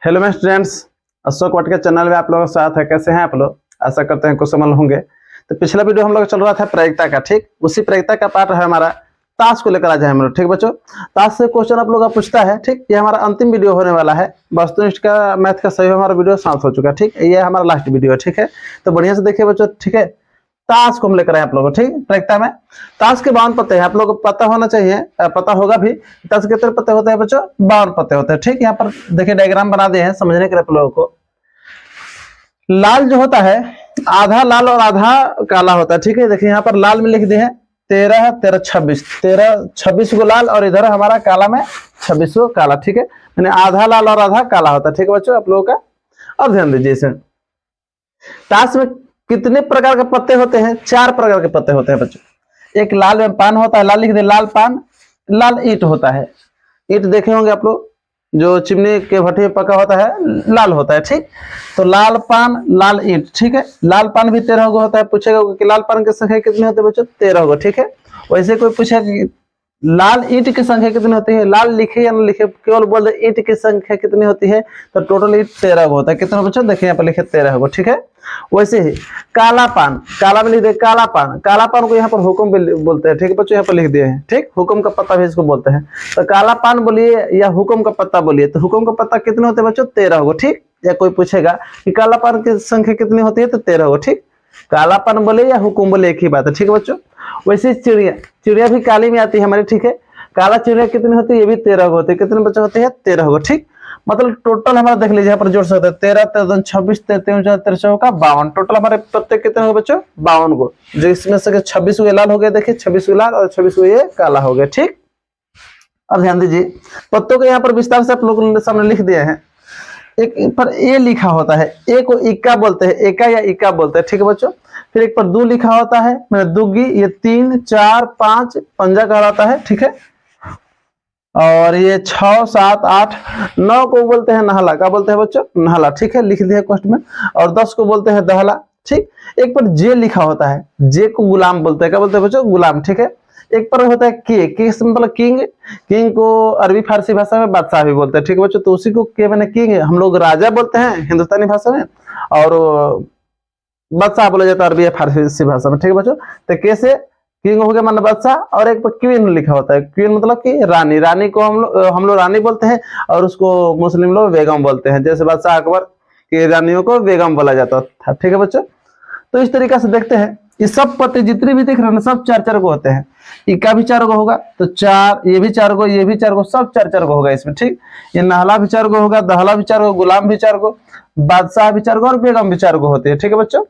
Hello मैं students, Ashok Vatika channel में आप लोगों का स्वागत है। कैसे हैं आप लोग? आशा करते हैं कुशल होंगे। तो पिछला वीडियो हम लोग चल रहा था प्रायिकता का, ठीक उसी प्रायिकता का पार्ट है हमारा ताश को लेकर आज है हम लोग। ठीक बच्चों, ताश से क्वेश्चन आप लोग का पूछता है। ठीक, ये हमारा अंतिम वीडियो होने वाला है। वस्तुनिष्ठ का मैथ का सही हमारा वीडियो समाप्त हो चुका है। ठीक, ये हमारा लास्ट वीडियो है। ठीक है, तो बढ़िया से देखिए बच्चों। ठीक है, ताश को हम लेकर आए आप लोगों को। ठीक, प्रायिकता में ताश के 52 पत्ते हैं। आप लोगों को पता होना चाहिए, पता होगा भी। ताश के कितने पत्ते होते हैं बच्चों? 52 पत्ते होते हैं। ठीक, यहाँ पर देखिए डायग्राम बना दिए हैं समझने के लिए आप लोगों को। लाल जो होता है आधा लाल और आधा काला होता है। ठीक है, देखिए यहाँ पर लाल में लिख दिए हैं 13 13 26, 13 26 को लाल और इधर हमारा काला में 26 को काला। ठीक है, यानी आधा लाल और आधा काला होता है। ठीक है बच्चों, आप लोगों का अब ध्यान दीजिए इसमें। ताश में कितने प्रकार के पत्ते होते हैं? 4 प्रकार के पत्ते होते हैं बच्चों। एक लाल में पान होता है, लाल लिख दे, लाल पान। लाल ईंट होता है, ईंट देखे होंगे आप लोग, जो चिमनी के भट्टे में पका होता है, लाल होता है। ठीक, तो लाल पान, लाल ईंट। ठीक है, लाल पान भी 13 गो होता है। पूछेगा कि लाल पान की संख्या कितनी होती है बच्चों? 13 गो। ठीक है, वैसे कोई पूछेगा कि लाल ईंट की संख्या कितनी होती है? लाल लिखे या न लिखे, केवल बोल दे ईंट की संख्या कितनी होती है, तो टोटल ईंट 13 गो होता है। कितना बच्चों? देखिए यहाँ पर लिखे 13 गो। ठीक है, वैसे ही काला पान, काला में लिख दे काला पान। काला पान को यहाँ पर हुक्म भी बोलते हैं। ठीक है बच्चों, यहाँ पर लिख दिए हैं। ठीक, हुक्म का पत्ता भी इसको बोलते हैं। तो काला पान बोलिए या हुक्म का पत्ता बोलिए, तो हुक्म का पत्ता कितने होते हैं बच्चों? 13 गो। ठीक, या कोई पूछेगा कि काला पान की संख्या कितनी होती है, तो 13 गो। ठीक, काला पान बोले या हुक्म बोले एक ही बात है। ठीक है बच्चों, वैसे चिड़िया, चिड़िया भी काली में आती है हमारी। ठीक है, काला चिड़िया कितनी होती है? ये भी 13 गो होती है। कितने बच्चे होते हैं? 13 गो। ठीक, मतलब टोटल हमारा देख लीजिए, यहाँ पर जोड़ सकते हैं 13 13 26 33 53 का 52। टोटल हमारे पत्ते कितने हो बच्चों? 52 गो। जो इसमें से 26 गो लाल हो गए, देखिए 26 गो लाल और 26 गो ये काला हो गया। ठीक, अब ध्यान दीजिए, पत्तों को यहाँ पर विस्तार से आप लोगों ने सामने लिख दिया है। एक पर ए लिखा होता है, ए को इक्का बोलते हैं, एका या इक्का बोलते हैं। ठीक है बच्चों, फिर एक पर दो लिखा होता है, मतलब दुग्गी, ये 3 4 5 पंजा कहलाता है। ठीक है, और ये 6 7 8 9 को बोलते हैं नहला। क्या बोलते हैं बच्चों? नहला। ठीक है, लिख दिया क्वेश्चन में। और 10 को बोलते हैं दहला। ठीक, एक पर जे लिखा होता है, जे को गुलाम बोलते हैं। क्या बोलते हैं बच्चों? गुलाम। ठीक है, एक पर होता है के से मतलब किंग। किंग को अरबी फारसी भाषा में बादशाह भी बोलते हैं। ठीक है बच्चों, तो उसी को के मैंने किंग हम लोग राजा बोलते हैं हिंदुस्तानी भाषा में, और बादशाह बोला जाता है अरबी फारसी भाषा में। ठीक है बच्चों, तो कैसे किंग हो गया मान बादशाह, और एक पर क्वीन लिखा होता है। क्वीन मतलब कि रानी। रानी को हम लोग रानी बोलते हैं, और उसको मुस्लिम लोग बेगम बोलते हैं। जैसे बादशाह अकबर की रानियों को बेगम बोला जाता था। ठीक है बच्चों, तो इस तरीके से देखते हैं। ये सब पत्ते जितने भी दिख रहे हैं सब 4 4 गो होते हैं। इक्का भी 4 गो होगा, तो 4, ये भी 4 गो, ये भी 4 गो, सब 4 4 गो होगा इसमें। ठीक, ये नहला भी 4 गो होगा, दहला भी 4 गो, गुलाम भी 4 गो, बादशाह भी 4 गो, और बेगम भी 4 गो होते हैं। ठीक है बच्चों,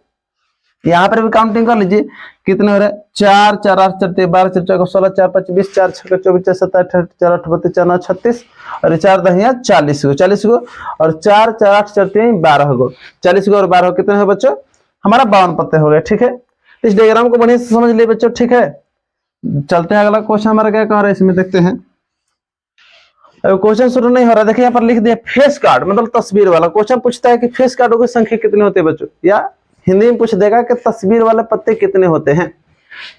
यहाँ पर भी काउंटिंग कर लीजिए कितने हो रहे हैं। 4 4 8 4 12 4 4 16 4 5 20 4 6 24 4 27 4 8 32 4 9 36, और 4 दहिया 40 गो, 40 गो, और 4 4 8 4 3 12 गो, 40 गो और 12 कितने हैं बच्चों? हमारा 52 पत्ते हो गए। ठीक है, इस डायग्राम को बढ़िया से समझ लिए बच्चों। ठीक है, चलते हैं अगला क्वेश्चन हमारा क्या कह रहा है, इसमें देखते हैं। क्वेश्चन शुरू नहीं हो रहा, देखिए यहाँ पर लिख दिया फेस कार्ड, मतलब तस्वीर वाला। क्वेश्चन पूछता है कि फेस कार्डों की संख्या कितनी होती है बच्चों, या हिंदी में पूछ देगा कि तस्वीर वाले पत्ते कितने होते हैं।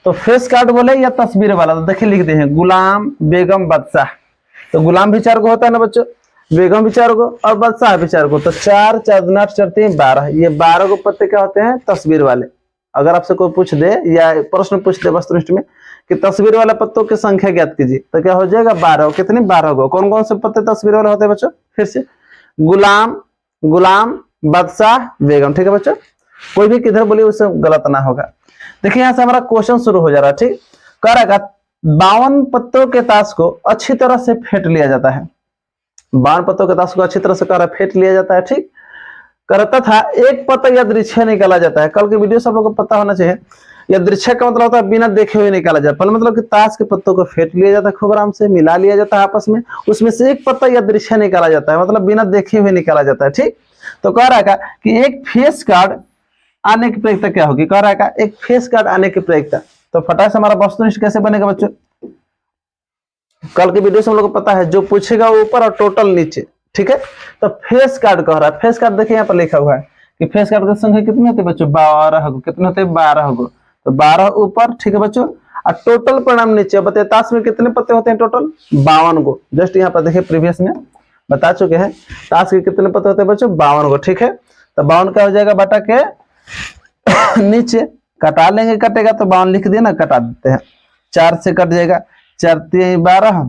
तो फेस कार्ड बोले या तस्वीर वाला, तो देखिए लिख दे हैं गुलाम, बेगम, बादशाह। तो गुलाम भी 4 गो होता है ना बच्चों, बेगम भी 4 गो, और बादशाह भी 4 गो। तो 4 4 8 4 3 12, ये 12 गो पत्ते क्या होते हैं? तस्वीर वाले। अगर आपसे कोई पूछ दे या प्रश्न पूछ दे वस्तुनिष्ठ में कि तस्वीर वाले पत्तों की संख्या ज्ञात कीजिए, तो क्या हो जाएगा? 12। कितने? 12 गो। कौन कौन से पत्ते तस्वीर वाले होते हैं बच्चों? फिर से गुलाम, गुलाम, बादशाह, बेगम। ठीक है बच्चों, कोई भी किधर बोलिए उससे गलत ना होगा। देखिए यहाँ से हमारा क्वेश्चन शुरू हो जा रहा है। ठीक, कह रहा है 52 पत्तों के ताश को अच्छी तरह से फेंट लिया जाता है। 52 पत्तों के ताश को अच्छी तरह से कह रहा है फेंट लिया जाता है। ठीक, करता था एक पत्ता यादृच्छिक निकाला जाता है। कल के वीडियो सब लोगों को पता होना चाहिए। यादृच्छिक का मतलब होता है बिना देखे हुए निकाला जाता है, मतलब कि ताश के पत्तों को फेंट लिया जाता है, खूब आराम से मिला लिया जाता है आपस में, उसमें से एक पत्ता यादृच्छिक निकाला जाता है, मतलब बिना देखे हुए निकाला जाता है। ठीक, तो कह रहा है कि एक फेस कार्ड आने की प्रायिकता क्या होगी? कह रहा है एक फेस कार्ड आने की प्रायिकता। तो फटाक से हमारा वस्तुनिष्ठ कैसे बनेगा बच्चों? कल के वीडियो से हम लोग को पता है, जो पूछेगा वो ऊपर और टोटल नीचे। ठीक है, तो फेस कार्ड कह रहा है। फेस कार्ड देखिए यहाँ पर लिखा हुआ है कि फेस कार्ड की संख्या कितनी होती है बच्चों? 12 गो। कितने होते हैं? 12 गो। तो 12 ऊपर। ठीक है बच्चों, और टोटल परिणाम नीचे। बताइए ताश में कितने पत्ते होते हैं? टोटल 52 गो। जस्ट यहाँ पर देखिए प्रीवियस में बता चुके हैं। ताश के कितने पत्ते होते हैं बच्चों? 52 को। ठीक है, तो 52 क्या हो जाएगा बटा के नीचे कटा लेंगे, कटेगा तो 52 लिख दिया ना, कटा देते हैं। 4 से कट जाएगा, 4 3 12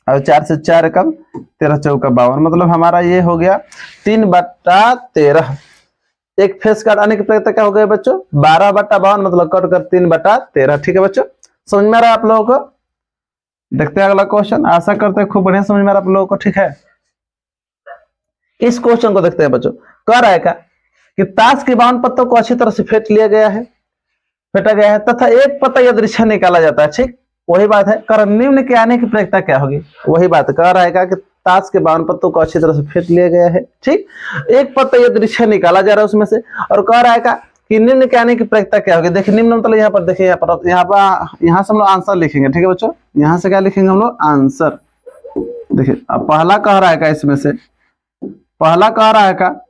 और 4 से 4 कम 13 चौका 52, मतलब हमारा ये हो गया 3/13। एक फेस काट आने की प्रक्रिया क्या हो गया बच्चों? 12/52, मतलब कट कर 3/13। ठीक है बच्चों, समझ में आ रहा है आप लोगों को? देखते हैं अगला क्वेश्चन। आशा करते हैं खूब बढ़िया समझ में आ रहा है आप लोगों को। ठीक है, इस क्वेश्चन को देखते हैं बच्चों। कह रहा है क्या कि ताश के 52 पत्तों को अच्छी तरह से फेंट लिया गया है, फेंटा गया है तथा एक पत्ता यादृच्छा निकाला जाता है। ठीक, वही बात है। कर निम्न के आने की प्रक्रिया क्या होगी? वही बात कह रहा है कि ताश के 52 पत्तों को अच्छी तरह से फेंट लिया गया है। ठीक, एक पत्ता यादृच्छा निकाला जा रहा है उसमें से, और कह रहा है कि निम्न के आने की प्रक्रिया क्या होगी? देखिए निम्न मतलब यहाँ पर देखिए, यहाँ से हम लोग आंसर लिखेंगे। ठीक है बच्चों, यहाँ से क्या लिखेंगे हम लोग? आंसर। देखिए अब पहला कह रहा है का, इसमें से पहला कह रहा है का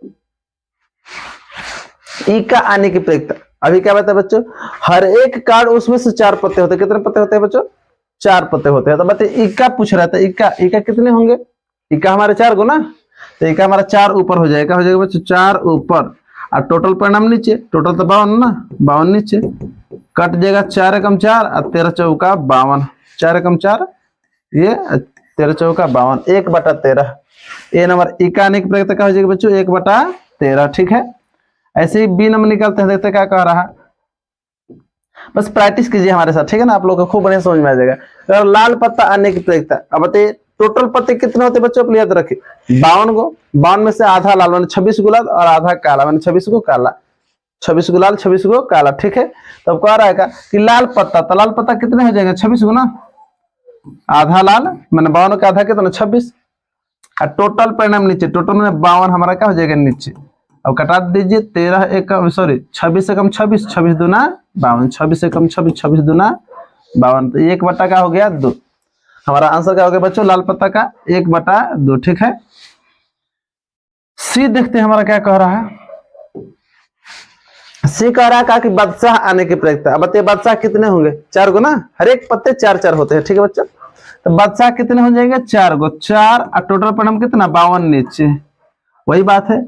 ई का आने की प्रक्रिया। अभी क्या बताया बच्चों? हर एक कार्ड उसमें से 4 पत्ते होते हैं। कितने पत्ते होते हैं बच्चों? 4 पत्ते होते हैं। तो बताइए इक्का पूछ रहा था, इक्का कितने होंगे? इक्का हमारे 4 को ना, तो इक्का हमारा 4 ऊपर हो जाएगा, बच्चों 4 ऊपर, और टोटल परिणाम नीचे। टोटल तो 52 ना, 52 नीचे कट जाएगा। 4 एकम 4 और 13 चौका 52, 4 एकम 4 ये 13 चौका 52, 1/13। ए नंबर इक्का आने की प्रक्रिया क्या हो जाएगी बच्चों? 1/13। ठीक है, ऐसे ही बी नंबर निकालते हैं, देखते क्या कह रहा है। बस प्रैक्टिस कीजिए हमारे साथ, ठीक है ना, आप लोगों को खूब बढ़िया समझ में आ जाएगा। तो लाल पत्ता आने की प्रक्रिया, अब बताइए टोटल पत्ते कितने होते हैं बच्चों? अपने याद रखिए 52 को। 52 में से आधा लाल मैंने 26 गुलाल और आधा काला मैंने 26 को काला, 26 गुलाल 26 को काला। ठीक है, तब कह रहा है कि लाल पत्ता, तो लाल पत्ता कितने हो जाएंगे? 26 को ना, आधा लाल मैंने 52 का आधा कितना? 26, और टोटल परिणाम नीचे। टोटल में 52 हमारा क्या हो जाएगा? नीचे। अब कटा दीजिए, 13 एकम सॉरी 26 एकम 26, 26 दूना 52, 26 एकम 26, 26 दूना 52, तो 1 का हो गया 2। हमारा आंसर क्या हो गया बच्चों? लाल पत्ता का 1/2। ठीक है, सी देखते हैं हमारा क्या कह रहा है। सी कह रहा है कि बादशाह आने की प्रक्रिया। अब बताइए बादशाह कितने होंगे? 4 को ना, हर एक पत्ते 4-4 होते हैं। ठीक है बच्चों, तो बादशाह कितने हो जाएंगे? 4 को, 4 और टोटल परिणाम कितना? 52 नीचे। वही बात है,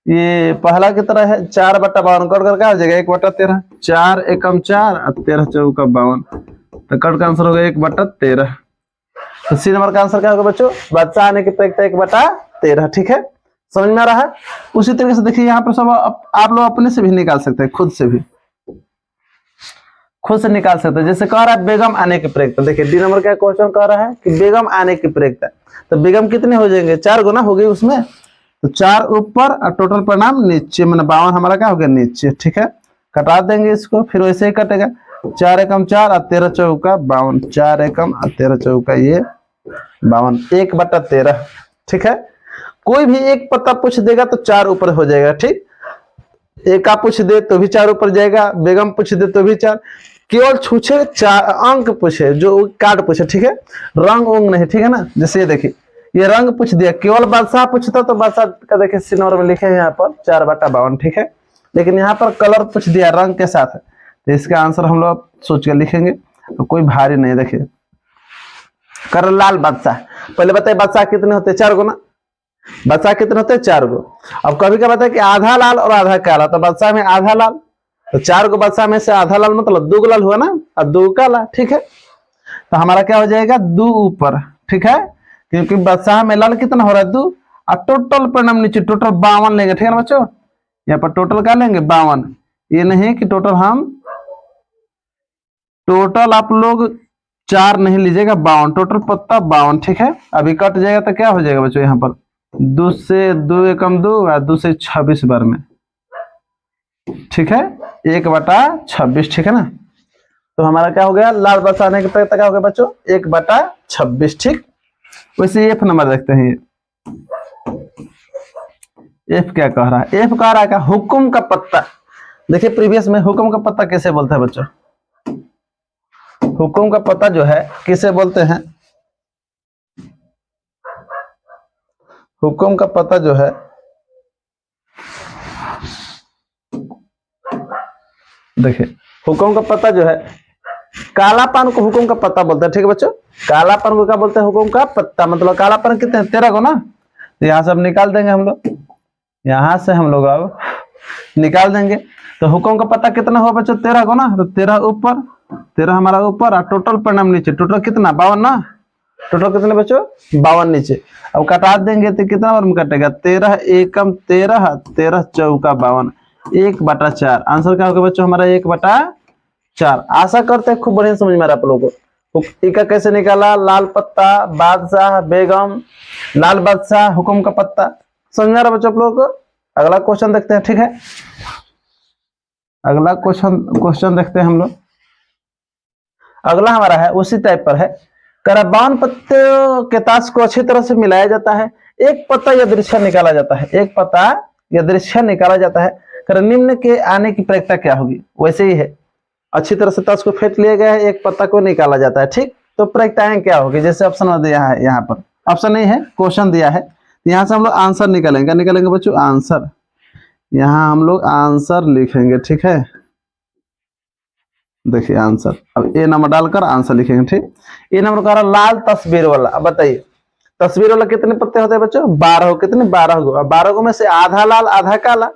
ये पहला की तरह है, 4/52 कट कर क्या हो जाएगा? 1/13। 4 एकम 4 और 13 चौका 52, तो कट का आंसर हो गया 1/13। तो सी नंबर का आंसर क्या होगा बच्चों? बादशाह आने की प्रक्रिया 1/13। ठीक है, समझ में आ रहा है? उसी तरीके से देखिए यहाँ पर सब आप लोग अपने से भी निकाल सकते हैं, खुद से निकाल सकते हैं। जैसे कह रहा है बेगम आने की प्रक्रिया। देखिए डी नंबर का क्वेश्चन कह रहा है कि बेगम आने की प्रक्रिया, तो बेगम कितने हो जाएंगे? 4 गुना हो गई उसमें, तो 4 ऊपर और टोटल परिणाम नीचे, मैंने 52 हमारा क्या हो गया? नीचे। ठीक है, कटा देंगे इसको, फिर वैसे ही कटेगा। 4 एकम 4 और 13 चौका 52, 4 एकम और 13 चौका ये 52, 1/13। ठीक है, कोई भी एक पत्ता पूछ देगा तो 4 ऊपर हो जाएगा। ठीक, एका पूछ दे तो भी 4 ऊपर जाएगा, बेगम पूछ दे तो भी 4, केवल छूछे 4 अंक पूछे, जो कार्ड पूछे। ठीक है, रंग उंग नहीं। ठीक है ना, जैसे ये देखिए ये रंग पूछ दिया, केवल बादशाह पूछता तो बादशाह का देखिए सी नंबर में लिखे हैं यहाँ पर 4/52। ठीक है, लेकिन यहाँ पर कलर पूछ दिया रंग के साथ, तो इसका आंसर हम लोग सोच के लिखेंगे, तो कोई भारी नहीं। देखिए कर लाल बादशाह, पहले बताइए बादशाह कितने होते हैं? 4 को ना, बादशाह कितने होते हैं? 4 को। अब कभी क्या बताया कि आधा लाल और आधा काला, तो बादशाह में आधा लाल, तो 4 को बादशाह में से आधा लाल मतलब 2 लाल हुआ ना, और 2 काला। ठीक है, तो हमारा क्या हो जाएगा? 2 ऊपर। ठीक है, क्योंकि बादशाह में लाल कितना हो रहा है? 2, और टोटल परिणाम नीचे, टोटल 52 लेंगे। ठीक है ना बच्चों, यहाँ पर टोटल क्या लेंगे? 52। ये नहीं कि टोटल आप लोग 4 नहीं लीजिएगा, 52 टोटल पत्ता 52। ठीक है, अभी कट जाएगा तो क्या हो जाएगा बच्चों? यहाँ पर 2 से 2 एकम 2 और 2 से 26 बार में। ठीक है, 1/26। ठीक है ना, तो हमारा क्या हो गया? लाल बादशाह आने की प्रक्रिया क्या हो गया बच्चों? 1/26। ठीक, वैसे एफ नंबर देखते हैं। एफ क्या कह रहा है? एफ कह रहा है क्या? हुक्म का पत्ता। देखिए प्रीवियस में हुक्म का पत्ता कैसे बोलते हैं बच्चों? हुक्म का पत्ता जो है किसे बोलते हैं? हुक्म का पत्ता जो है, देखिए हुक्म का पत्ता जो है, कालापन को हुक्म का पत्ता बोलते हैं। ठीक है बच्चों, कालापन को क्या बोलते हैं? हुक्म का पत्ता। मतलब कालापन कितने हैं? 13 को ना, तो यहाँ से अब निकाल देंगे हम लोग, यहाँ से हम लोग अब निकाल देंगे। तो हुक्म का पता कितना हुआ बच्चों 13 को ना, तो 13 ऊपर, 13 हमारा ऊपर और टोटल परिणाम नीचे। टोटल कितना 52 ना, टोटल कितने बच्चों 52 नीचे। अब कटा देंगे तो कितना बार में कटेगा 13 एकम 13, 13 चौका 52, 1/4। आंसर क्या होगा बच्चों हमारा 1/4। आशा करते हैं खूब बढ़िया समझ में आ रहा है आप लोगों को। टीका कैसे निकाला, लाल पत्ता, बादशाह, बेगम, लाल बादशाह, हुक्म का पत्ता। समझ में आ रहा है बच्चों आप लोगों को। अगला क्वेश्चन देखते हैं, ठीक है। अगला क्वेश्चन देखते हैं हम लोग। अगला हमारा है उसी टाइप पर है। 52 पत्तों के ताश को अच्छी तरह से मिलाया जाता है, एक पत्ता यादृच्छिक निकाला जाता है, एक पत्ता यादृच्छिक निकाला जाता है। निम्न के आने की प्रक्रिया क्या होगी। वैसे ही है, अच्छी तरह से ताश को फेंट लिया गया है, एक पत्ता को निकाला जाता है, ठीक। तो प्रक्रियाएं क्या होगी, जैसे ऑप्शन दिया है, यहाँ पर ऑप्शन नहीं है, क्वेश्चन दिया है। यहाँ से हम लोग आंसर निकालेंगे, निकालेंगे बच्चों आंसर। यहाँ हम लोग आंसर लिखेंगे, ठीक है। देखिए आंसर, अब ए नंबर डालकर आंसर लिखेंगे, ठीक। ए नंबर कह रहा लाल तस्वीर वाला। अब बताइए तस्वीर वाला कितने पत्ते होते हैं बच्चों 12। कितने 12 गो। अब 12 गो में से आधा लाल आधा काला,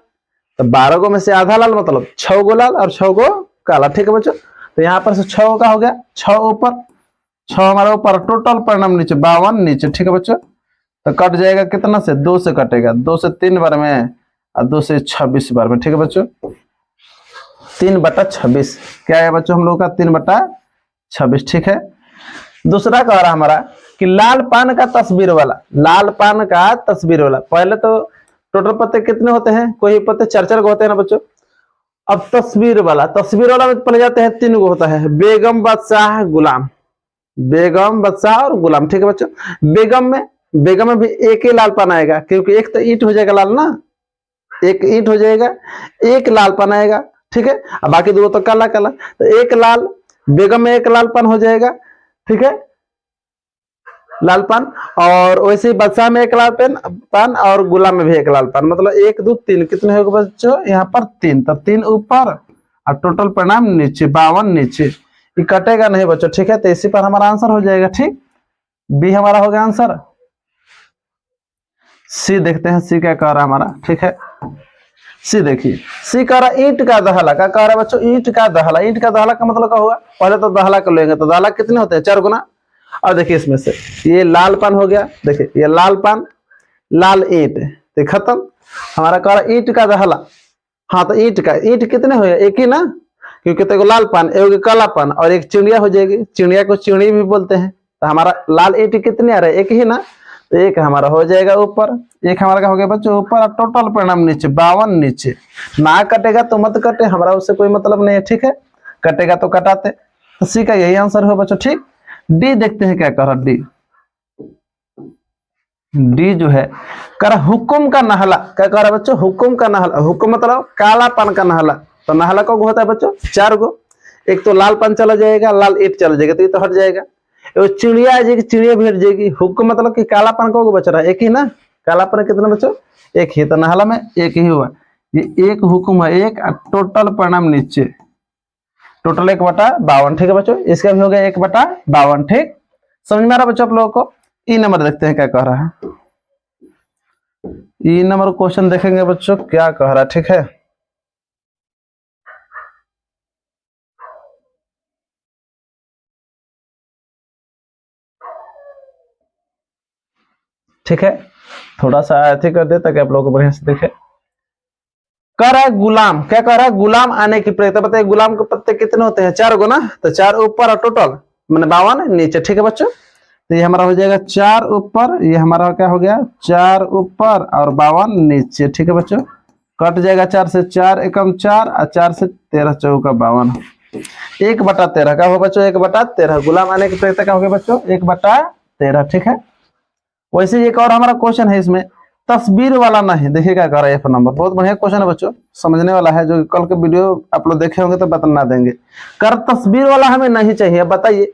तो 12 गो में से आधा लाल मतलब 6 गो लाल और 6 गो काला, ठीक है बच्चों। तो यहाँ पर से 6 का हो गया, 6 ऊपर, 6 हमारा ऊपर, टोटल परिणाम नीचे 52 नीचे, ठीक है बच्चों। तो कट जाएगा कितना से 2 से कटेगा, 2 से 3 बार में और 2 से 26 बार में, ठीक है बच्चों। 3/26 क्या है बच्चों हम लोग का 3/26, ठीक है। दूसरा कह रहा हमारा कि लाल पान का तस्वीर वाला, लाल पान का तस्वीर वाला। पहले तो टोटल पत्ते कितने होते हैं, कोई पत्ते 4-4 गो होते हैं ना बच्चों। अब तस्वीर वाला में पड़ जाते हैं 3 गो होता है, बेगम, बादशाह, गुलाम। बेगम, बादशाह और गुलाम, ठीक है बच्चों। बेगम में भी एक ही लाल पान आएगा, क्योंकि एक तो ईंट हो जाएगा लाल ना, एक ईंट हो जाएगा, एक लाल पान आएगा, ठीक है। अब बाकी 2 तो काला काला, तो एक लाल, बेगम में एक लाल पान हो जाएगा, ठीक है, लाल पान। और वैसे ही बादशाह में एक लाल पान और गुलाम में भी एक लाल पान, मतलब 1 2 3 कितने होगा बच्चों यहाँ पर 3। तो 3 ऊपर और टोटल परिणाम नीचे 52 नीचे। ये कटेगा नहीं बच्चों, ठीक है। तो इसी पर हमारा आंसर हो जाएगा, ठीक। बी हमारा हो गया आंसर। सी देखते हैं, सी क्या कह रहा है हमारा, ठीक है। सी देखिए, सी कह रहा ईंट का दहला। क्या कह रहा है बच्चों, ईंट का दहला। ईंट का दहला का मतलब क्या होगा, पहले तो दहला कर लेंगे, तो दहला कितने होते हैं 4 गुना। और देखिए इसमें से ये लाल पान हो गया, देखिए ये लाल पान, लाल ईंट, तो खत्म। हमारा कह रहा ईंट का दहला। हाँ तो ईंट कितने हो, एक ही ना, क्योंकि तो लाल पान, एक काला पान और एक चिड़िया हो जाएगी, चिड़िया को चिड़ी भी बोलते हैं। तो हमारा लाल ईंट कितने आ रहे हैं, एक ही ना, तो एक हमारा हो जाएगा ऊपर, एक हमारा क्या हो गया बच्चों ऊपर, और टोटल परिणाम नीचे 52 नीचे। ना कटेगा तो मत कटे, हमारा उससे कोई मतलब नहीं है, ठीक है। कटेगा तो कटाते। तो सी का यही आंसर हो बच्चों, ठीक। डी देखते हैं क्या कह रहा, डी जो है कह रहा हुक्म का नहला। क्या कह रहा है बच्चों, हुक्म का नहला। हुक्म मतलब काला पान का नहला। तो नहला को होता है बच्चों 4 गो, एक तो लाल पान चला जाएगा, लाल ईंट चला जाएगा, तो ये तो हट जाएगा। चिड़िया आ जाएगी, चिड़िया भी हट जाएगी। हुक्म मतलब कि काला पान को बच रहा है, एक ही ना, काला पान कितना बच्चों एक ही। तो नहला में एक ही हुआ, ये एक हुक्म है, एक टोटल परिणाम नीचे, टोटल 1/52, ठीक है बच्चों। इसका भी हो गया 1/52, ठीक। समझ में आ रहा बच्चों आप लोगों को। ई नंबर देखते हैं क्या कह रहा है। ई नंबर क्वेश्चन देखेंगे बच्चों क्या कह रहा है, ठीक है। ठीक है, थोड़ा सा ऐसे कर दे ताकि आप लोगों को बढ़िया से देखे। कह रहा है गुलाम। क्या कह रहा है, गुलाम आने की प्रक्रिया। बताइए गुलाम के पत्ते कितने होते हैं 4 गो ना, तो 4 ऊपर और टोटल मैंने 52 नीचे, ठीक है बच्चों। तो ये हमारा हो जाएगा 4 ऊपर, ये हमारा क्या हो गया 4 ऊपर और 52 नीचे, ठीक है बच्चों। कट जाएगा 4 से 4 एकम 4 और 4 से 13 चौका 52, 1/13 का हो बच्चों 1/13। गुलाम आने की प्रक्रिया क्या हो गया बच्चों 1/13, ठीक है। वैसे एक और हमारा क्वेश्चन है इसमें, तस्वीर वाला नहीं। देखिए क्या कर रहा है F नंबर, बहुत बढ़िया क्वेश्चन है बच्चों, समझने वाला है। जो कल के वीडियो आप लोग देखे होंगे तो बता देंगे। कर तस्वीर वाला हमें नहीं चाहिए। बताइए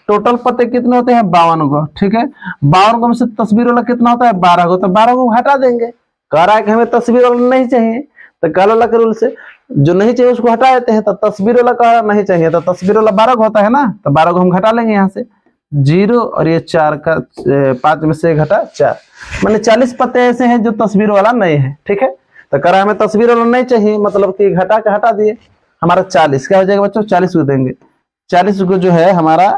टोटल पत्ते कितने होते हैं 52 गो, ठीक है। 52 गो में से तस्वीर वाला कितना होता है 12 गो, तो 12 गो हटा देंगे। कह रहा है कि हमें तस्वीर वाला नहीं चाहिए, तो कल वाला के रूल से जो नहीं चाहिए उसको हटा देते हैं। तो तस्वीर वाला का नहीं चाहिए, तो तस्वीर वाला 12 गो होता है ना, तो 12 गो हम घटा लेंगे यहाँ से। 0 और ये 4 का 5 में से घटा 4, मैंने 40 पत्ते ऐसे हैं जो तस्वीर वाला नहीं है। ठीक है, तो करा हमें तस्वीर वाला नहीं चाहिए, मतलब कि घटा के हटा दिए, हमारा 40 क्या हो जाएगा बच्चों, 40 को देंगे, 40 को जो है हमारा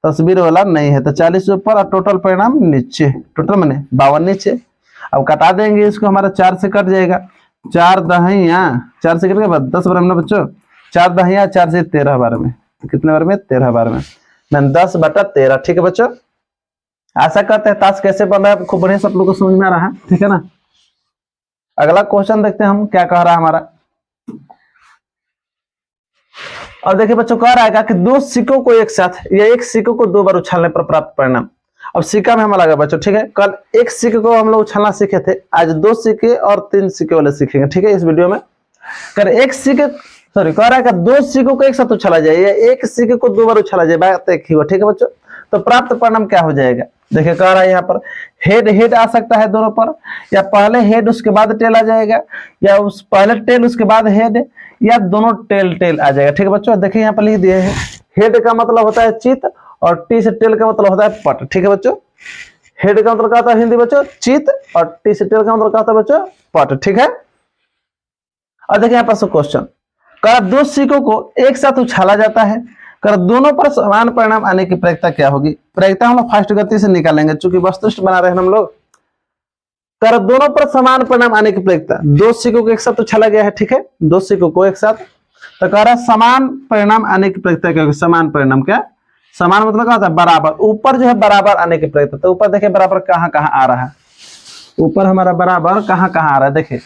तस्वीर वाला नहीं है, तो 40 ऊपर और टोटल परिणाम नीचे, टोटल मैंने 52 नीचे। अब कटा देंगे इसको, हमारा 4 से कट जाएगा, 4 दहिया 4 से कट के बाद 10 बार में बच्चों, 4 दहिया 4 से 13 बार में, कितने बार में, 13 बार में, 10/13। ठीक है बच्चों, आशा करते हैं टास्क कैसे बन रहा है खूब बढ़िया सब लोग को समझ में आ रहा है। ठीक है ना, अगला क्वेश्चन देखते हैं हम क्या कह रहा है हमारा। और देखिए बच्चों, कह रहा है कि 2 सिक्कों को एक साथ या एक सिक्कों को 2 बार उछालने पर प्राप्त परिणाम। अब सिक्का में हमारा लगा बच्चों, ठीक है, कल एक सिक्के को हम लोग उछालना सीखे थे, आज 2 सिक्के और 3 सिक्के वाले सीखेंगे। ठीक है, इस वीडियो में कर एक सिक्के कह रहा है कि 2 सिक्कों को एक साथ उछाला जाए या एक सिक्के को 2 बार उछाला जाए, बात एक ही हो। ठीक है बच्चों, तो प्राप्त परिणाम क्या हो जाएगा, देखिए कह रहा है यहाँ पर हेड हेड आ सकता है दोनों पर, या पहले हेड उसके बाद टेल आ जाएगा, या उस पहले टेल उसके बाद हेड, या दोनों टेल टेल आ जाएगा। ठीक है बच्चों, देखिए यहाँ पर लिख दिए हैं, हेड का मतलब होता है चित और टी से टेल का मतलब होता है पट। ठीक है बच्चों, हेड का मतलब क्या होता है हिंदी बच्चों, चित, और टी से टेल का मतलब क्या होता है बच्चों, पट। ठीक है, और देखिए यहाँ पर क्वेश्चन कर 2 सिक्कों को एक साथ उछाला जाता है, कर दोनों पर समान परिणाम आने की प्रयत्ता क्या होगी। प्रयत्ता हम लोग फास्ट गति से निकालेंगे, चूंकि वस्तुनिष्ठ बना रहे हैं हम लोग। कर दोनों पर समान परिणाम आने की प्रयत्ता, 2 सिक्कों को एक साथ उछाला गया है। ठीक है, 2 सिक्कों को एक साथ, तो कह रहा है समान परिणाम आने की प्रयत्ता क्या होगी। समान परिणाम क्या, समान मतलब क्या होता है, बराबर, ऊपर जो है बराबर आने की प्रयत्ता। तो ऊपर देखिए बराबर कहाँ कहाँ आ रहा है, ऊपर हमारा बराबर कहाँ कहाँ आ रहा है, देखिए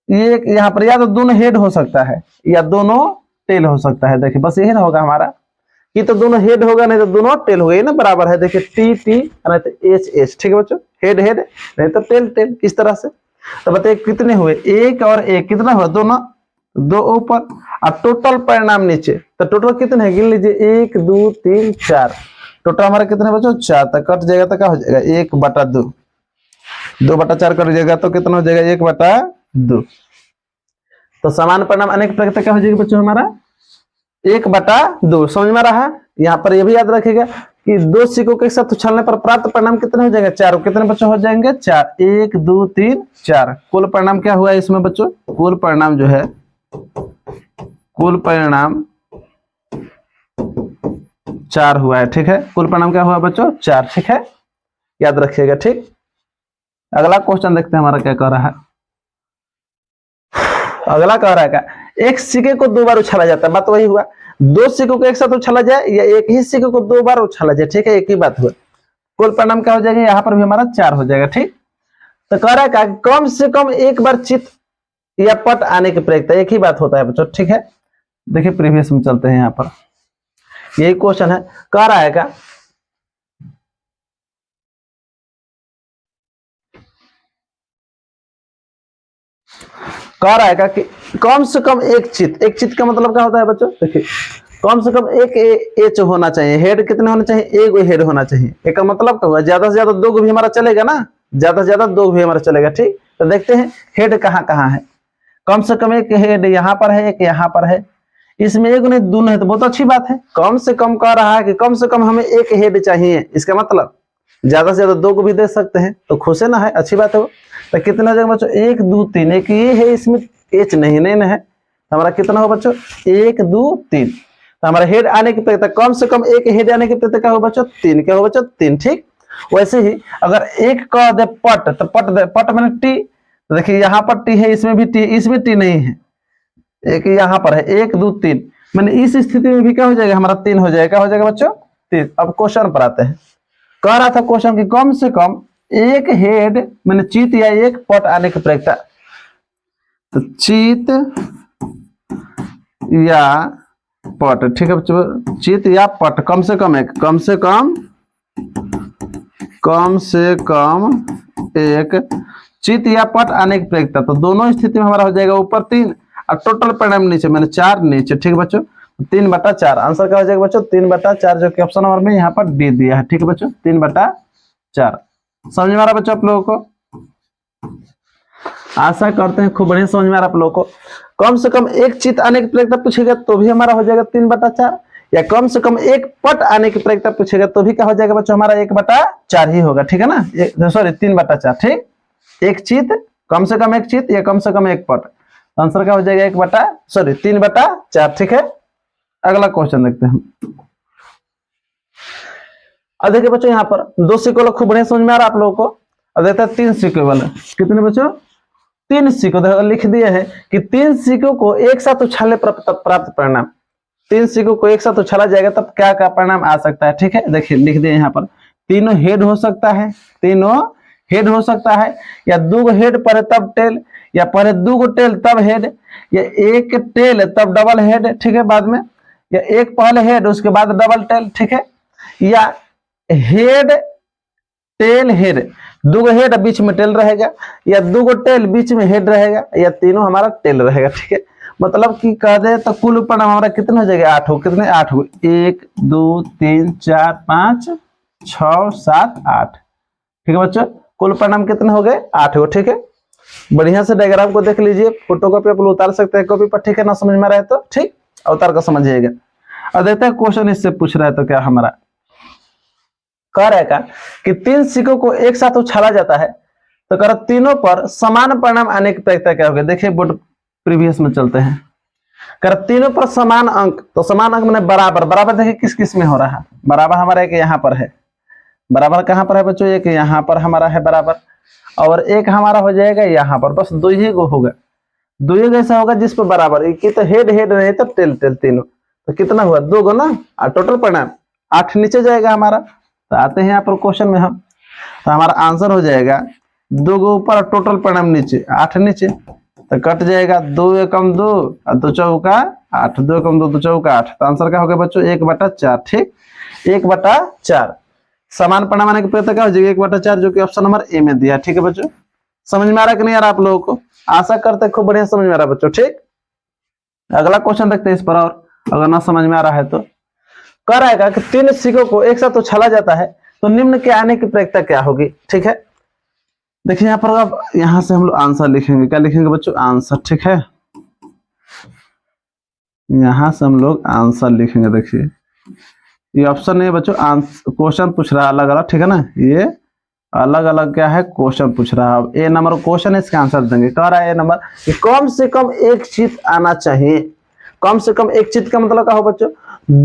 ये यहाँ पर या तो दोनों हेड हो सकता है या दोनों टेल हो सकता है। देखिए बस यही ना होगा हमारा, कि तो दोनों हेड होगा नहीं तो दोनों टेल होगा, ये ना बराबर है। देखिए टी टी नहीं तो एच एच। ठीक है बच्चों, हेड हेड नहीं तो टेल टेल, इस तरह से। तो बताइए कितने हुए, 1 और 1 कितना हुआ, दोनों 2 ऊपर और टोटल परिणाम नीचे। तो टोटल कितने हैं गिन लीजिए, 1 2 3 4, टोटल हमारा कितने बच्चों 4। तो कट जाएगा तो क्या हो जाएगा, 1/2, 2/4 कट जाएगा तो कितना हो जाएगा, 1/2। तो समान परिणाम अनेक प्रकार क्या हो जाएगा बच्चों हमारा, 1/2। समझ में रहा है, यहाँ पर ये भी याद रखिएगा कि 2 सिक्कों के साथ उछालने पर प्राप्त परिणाम कितने हो जाएंगे, 4। कितने बच्चों हो जाएंगे, 4, 1 2 3 4। कुल परिणाम क्या हुआ इसमें बच्चों, कुल परिणाम जो है, कुल परिणाम 4 हुआ है। ठीक है, कुल परिणाम क्या हुआ बच्चों, 4। ठीक है, याद रखिएगा। ठीक, अगला क्वेश्चन देखते हैं हमारा क्या कह रहा है। अगला कह रहा है क्या, एक सिक्के को 2 बार उछाला जाता है, बात वही हुआ। 2 सिक्कों को एक साथ उछाला जाए या एक ही सिक्के को 2 बार उछाला जाए। ठीक है, एक ही बात हुआ। कुल परिणाम क्या हो जाएगा, यहाँ पर भी हमारा 4 हो जाएगा। ठीक, तो कह रहा है क्या, कम से कम एक बार चित या पट आने की प्रयत्ता, एक ही बात होता है बच्चों। ठीक है, देखिए प्रीवियस में चलते हैं, यहाँ पर यही क्वेश्चन है। कह रहा है क्या, कह रहा है कि कम से कम एक चित, एक चित का मतलब क्या होता है बच्चों, देखिए कम से कम एक एच होना चाहिए, हेड कितने होने चाहिए, एक हेड होना चाहिए। एक का मतलब क्या हुआ, ज्यादा से ज्यादा 2 भी हमारा चलेगा ना, ज्यादा से ज्यादा 2 भी हमारा चलेगा। ठीक, तो देखते हैं हेड कहाँ कहाँ है। कम से कम एक हेड यहाँ पर है, एक यहाँ पर है, इसमें एक नहीं दोनों है, तो बहुत अच्छी बात है। कम से कम कह रहा है कि कम से कम हमें एक हेड चाहिए, इसका मतलब ज्यादा से ज्यादा 2 को भी दे सकते हैं, तो खुश है ना, है अच्छी बात है वो। तो कितना हो जाएगा बच्चों, 1 2 3, एक ये है इसमें एच नहीं नहीं है, तो हमारा कितना हो बच्चों, 1 2 3। तो हमारा हेड आने की प्रयत्ता, कम से कम एक हेड आने की प्रयत्ता क्या हो बच्चों, 3। क्या हो बच्चों, 3। ठीक, वैसे ही अगर एक कह दे पट, तो पट मैंने टी, तो देखिए यहाँ पर टी है, इसमें भी टी, इसमें टी नहीं है, एक यहाँ पर है, 1 2 3। मैंने इस स्थिति में भी क्या हो जाएगा हमारा, 3 हो जाएगा। क्या हो जाएगा बच्चों, 3। अब क्वेश्चन पर आते हैं। कह रहा था क्वेश्चन की कम से कम एक हेड मैंने चित या एक पट आने की प्रयत्ता, तो चित या पट। ठीक है बच्चों, चित या पट, कम से कम एक, कम से कम एक चित या पट आने की प्रयत्ता। तो दोनों स्थिति में हमारा हो जाएगा ऊपर 3 और टोटल परिणाम नीचे मैंने 4 नीचे। ठीक है बच्चों, 3/4 आंसर क्या हो जाएगा बच्चों, 3/4, जो कि ऑप्शन नंबर में यहाँ पर डी दिया है। ठीक है बच्चों, 3/4। समझ में आ रहा बच्चों आप लोगों को, आशा करते हैं खूब बढ़िया समझ में आ रहा आप लोगों को। कम से कम एक चित आने की प्रयत्ता पूछेगा तो भी हमारा हो जाएगा 3/4, या कम से कम एक पट आने की प्रायिकता पूछेगा तो भी क्या हो जाएगा बच्चों, हमारा 1/4 ही होगा, ठीक है ना, सॉरी 3/4, ठीक। एक चित, कम से कम एक चित या कम से कम एक पट, आंसर क्या हो जाएगा 3/4, ठीक है। अगला क्वेश्चन देखते हैं हम। अब देखिए बच्चों यहाँ पर 2 सिक्के खूब बढ़िया समझ में आ रहा है आप लोगों को। अब देखते हैं 3 सिक्के वाले, कितने बच्चों, 3 सिक्कों लिख दिए हैं कि 3 सिक्कों को एक साथ उछालने प्राप्त परिणाम, 3 सिक्कों को एक साथ उछाला जाएगा तब क्या क्या परिणाम आ सकता है, ठीक है। देखिए लिख दिए यहाँ पर, तीनों हेड हो सकता है, तीनों हेड हो सकता है, या 2 हेड पर तब टेल, या पहले 2 टेल तब हेड, या एक टेल तब डबल हेड, ठीक है, बाद में, या एक पहले हेड उसके बाद डबल टेल, ठीक है, या हेड टेल हेड, 2 हेड बीच में टेल रहेगा, या 2 टेल बीच में हेड रहेगा, या तीनों हमारा टेल रहेगा, ठीक है। मतलब कि कह दे तो कुल परिणाम हमारा कितने हो जाएगा, 8 हो, कितने 8 हो, 1 2 3 4 5 6 7 8, ठीक है बच्चों, कुल परिणाम कितने हो गए, 8 हो, ठीक है। बढ़िया से डायग्राम को देख लीजिए, फोटोकॉपी आप उतार सकते हैं कॉपी पर, ठीक है ना, समझ में आ रहा है तो ठीक, उतार कर समझिएगा। और देखते हैं क्वेश्चन इससे पूछ रहा है तो क्या हमारा कह रहेगा कि 3 सिक्कों को एक साथ उछाला जाता है तो कर तीनों पर समान परिणाम आने की प्रायिकता क्या होगी। देखिए बोर्ड प्रीवियस में चलते हैं, कर तीनों पर समान अंक, तो समान अंक मैंने बराबर, बराबर देखिए किस किस में हो रहा है, बराबर हमारा एक यहाँ पर है, बराबर कहाँ पर है बच्चों, एक यहाँ पर हमारा है बराबर, और एक हमारा हो जाएगा यहाँ पर, बस 2 ही गो होगा, 2 ही ऐसा होगा जिस पर बराबर, एक तो हेड हेड नहीं तो टेल टेल, तीनों तो कितना हुआ 2 गो ना, और टोटल परिणाम 8 नीचे जाएगा हमारा। तो आते हैं यहाँ पर क्वेश्चन में हम, तो हमारा आंसर हो जाएगा 2 गो ऊपर टोटल परिणाम नीचे, 8 नीचे, तो कट जाएगा 2 एकम 2 और 2 चौका 8, 2 एकम 2 2 चौका 8, तो आंसर क्या हो गया बच्चों 1/4, ठीक, 1/4 समान परिणाम आने की प्रायिकता क्या हो जाएगी 1/4, जो कि ऑप्शन नंबर ए में दिया, ठीक है बच्चों। समझ में आ रहा है कि नहीं आ रहा आप लोगों को, आशा करते खूब बढ़िया समझ में आ रहा है बच्चों, ठीक। अगला क्वेश्चन देखते हैं इस पर, और अगर ना समझ में आ रहा है तो कह रहेगा कि 3 सिक्कों को एक साथ उछाला जाता है तो निम्न के आने की प्रायिकता क्या होगी, ठीक है। देखिए यहाँ पर अब यहाँ से हम लोग आंसर लिखेंगे, क्या लिखेंगे बच्चों, आंसर, ठीक है, यहाँ से हम लोग आंसर लिखेंगे। देखिए ये ऑप्शन नहीं है बच्चों, क्वेश्चन पूछ रहा है अलग अलग, ठीक है ना, ये अलग अलग क्या है क्वेश्चन पूछ रहा है। अब ए नंबर क्वेश्चन है, इसका आंसर देंगे, कह रहा है ए नंबर कि कम से कम एक चित आना चाहिए, कम से कम एक चित का मतलब क्या हो बच्चों,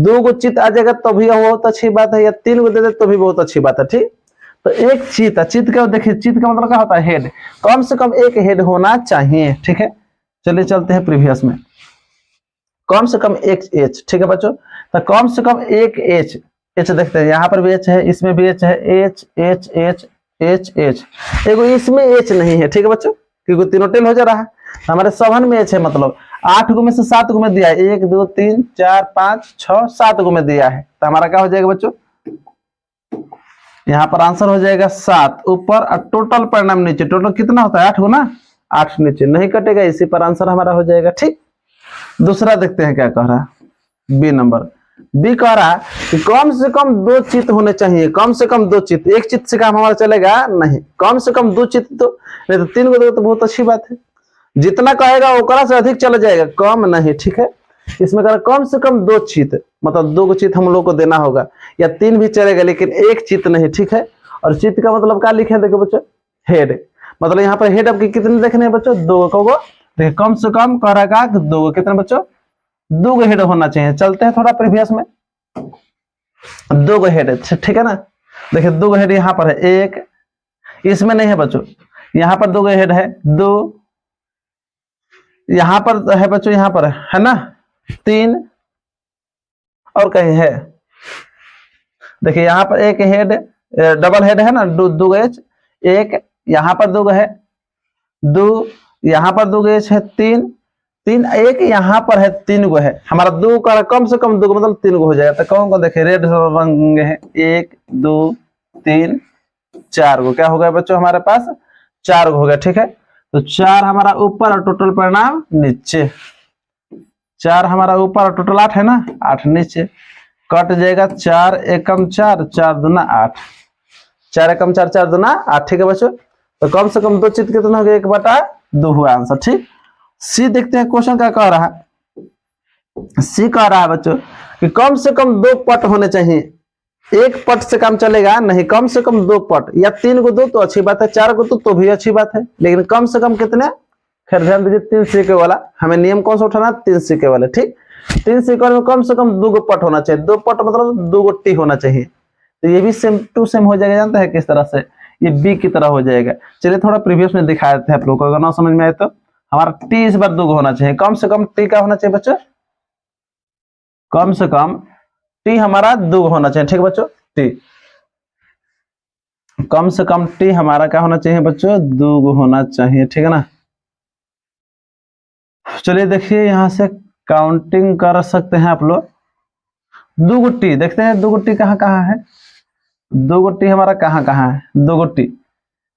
2 गो चित आ जाएगा तो भी बहुत अच्छी बात है, या 3 गो दे दे तो भी बहुत अच्छी बात है, ठीक। तो एक चित, चित का देखिए, चित का मतलब क्या होता है हेड, कम से कम एक हेड होना चाहिए, ठीक है। चलिए चलते हैं प्रीवियस में, कम से कम एक एच, ठीक है बच्चों, तो कम से कम एक एच, एच देखते हैं, यहाँ पर भी एच है, इसमें भी एच है, H H H H H, एगो इसमें एच नहीं है, ठीक है बच्चों, क्योंकि तीनों टेल हो जा रहा है, हमारे 7 में एच है, मतलब 8 गो में से 7 गो में दिया है, 1 2 3 4 5 6 7 गो में दिया है, तो हमारा क्या हो जाएगा बच्चों, यहाँ पर आंसर हो जाएगा 7 ऊपर और टोटल परिणाम नीचे, टोटल कितना होता है 8 गो ना, 8 नीचे नहीं कटेगा, इसी पर आंसर हमारा हो जाएगा, ठीक। दूसरा देखते हैं क्या कह रहा है, बी नंबर, बी कह रहा है कि कम से कम 2 चित्त होने चाहिए, कम से कम 2 चित्त, एक चित्त से काम हमारा चलेगा नहीं, कम से कम 2 चित्त, तो नहीं तो 3 गो तो बहुत अच्छी बात है, जितना कहेगा उतना से अधिक चला जाएगा, कम नहीं, ठीक है। इसमें कह रहा कम से कम 2 चित्त, मतलब 2 को चित्त हम लोग को देना होगा, या 3 भी चलेगा लेकिन एक चित्त नहीं, ठीक है। और चित्त का मतलब क्या लिखे देखो बच्चों, हेड, मतलब यहाँ पर हेड आपके कितने देखने हैं बच्चों, 2 को, देखिए कम से कम कह रहा है 2 गो, कितने बच्चों 2 गो हेड होना चाहिए। चलते हैं थोड़ा प्रीवियस में, 2 गो हेड, ठीक है ना, देखिए 2 गो हेड यहाँ पर है, एक इसमें नहीं है बच्चों, यहाँ पर 2 गो हेड है, 2 यहाँ पर है बच्चों, यहाँ पर है ना 3, और कहीं है, देखिए यहाँ पर एक हेड, डबल हेड है ना, 2 गो एच, एक यहाँ पर 2 गो है, 2 यहाँ पर 2 गो एच है, 3 3, एक यहाँ पर है, 3 गो है, हमारा 2 का कम से कम 2 गो मतलब 3 गो हो जाएगा, तो कौन कौन देखिए रेड रंग है, 1 2 3 4 गो, क्या हो गया बच्चों हमारे पास 4 गो हो गया, ठीक है। तो 4 हमारा ऊपर और टोटल परिणाम नीचे, 4 हमारा ऊपर और टोटल 8 है ना, 8 नीचे, कट जाएगा 4 एकम 4 4 दूना 8, 4 एकम 4 4 दूना 8, ठीक है बच्चों। तो कम से कम 2 चित्त कितना हो गया 1/2 हुआ आंसर, ठीक। सी देखते हैं क्वेश्चन क्या कह रहा है, सी कह रहा है बच्चों कि कम से कम 2 पट होने चाहिए, एक पट से काम चलेगा नहीं, कम से कम 2 पट, या 3 को 2 तो अच्छी बात है, 4 को तो भी अच्छी बात है, लेकिन कम से कम कितने। खैर ध्यान दीजिए 3 सिक्के वाला, हमें नियम कौन सा उठाना, 3 सिक्के वाले, ठीक। 3 सिक्के वाले में कम से कम 2 पट होना चाहिए, 2 पट मतलब 2 टी होना चाहिए। तो ये भी सेम टू सेम हो जाएगा, जानते हैं किस तरह से, ये बी की तरह हो जाएगा। चलिए थोड़ा प्रीवियस में दिखाए थे आप लोगों को, अगर ना समझ में आए तो हमारा टी इस बार 2 होना चाहिए, कम से कम टी का होना चाहिए बच्चों, कम से कम टी हमारा 2 होना चाहिए, ठीक बच्चों। टी कम से कम टी हमारा क्या होना चाहिए बच्चों, 2 होना चाहिए, ठीक है ना। चलिए देखिए यहाँ से काउंटिंग कर सकते हैं आप लोग, 2 टी देखते हैं, 2 टी कहाँ कहाँ है, 2 टी हमारा कहाँ कहाँ है, 2 टी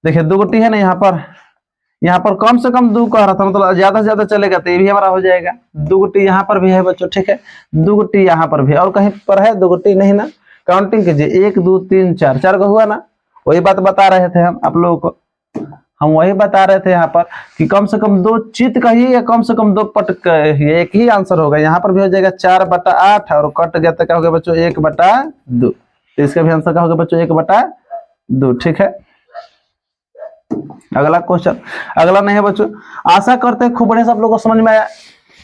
देखिए 2 टी है ना यहाँ पर कम से कम 2 कह रहा था, मतलब ज्यादा से ज्यादा चलेगा तो ये भी हमारा हो जाएगा। 2 टी यहाँ पर भी है बच्चों, ठीक है, 2 टी यहाँ पर भी, और कहीं पर है 2 टी नहीं ना। काउंटिंग कीजिए, 1 2 3 4, 4 का हुआ ना, वही बात बता रहे थे हम आप लोगों को, हम वही बता रहे थे यहाँ पर कि कम से कम 2 चित कहिए या कम से कम 2 पट कहिए, एक ही आंसर होगा। यहाँ पर भी हो जाएगा 4/8 और कट गया तो क्या होगा बच्चों 1/2, तो इसका भी आंसर क्या होगा बच्चों 1/2, ठीक है। अगला क्वेश्चन, अगला नहीं है बच्चों, आशा करते हैं खूब बढ़िया से आप लोगों को समझ में आया।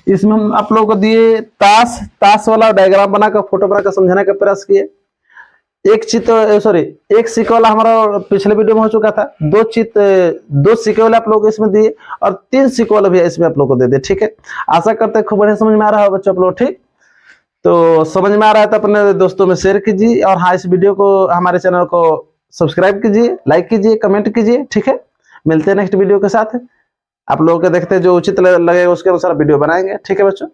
इसमें हम आप लोगों को दिए ताश वाला डायग्राम बनाकर फोटो बनाकर समझाने का प्रयास किए। एक सिक्के वाला हमारा पिछले वीडियो में हो चुका था, 2 सिक्के वाले आप लोग को इसमें दिए और 3 सिक्के वाला भी इसमें आप लोग को दे दिए, ठीक है। आशा करते हैं खूब बढ़िया समझ में आ रहा है बच्चों आप लोग, ठीक। तो समझ में आ रहा है तो अपने दोस्तों में शेयर कीजिए, और हाँ इस वीडियो को हमारे चैनल को सब्सक्राइब कीजिए, लाइक कीजिए, कमेंट कीजिए, ठीक है। मिलते हैं नेक्स्ट वीडियो के साथ, आप लोगों के देखते हैं जो उचित लगेगा उसके अनुसार वीडियो बनाएंगे, ठीक है बच्चों।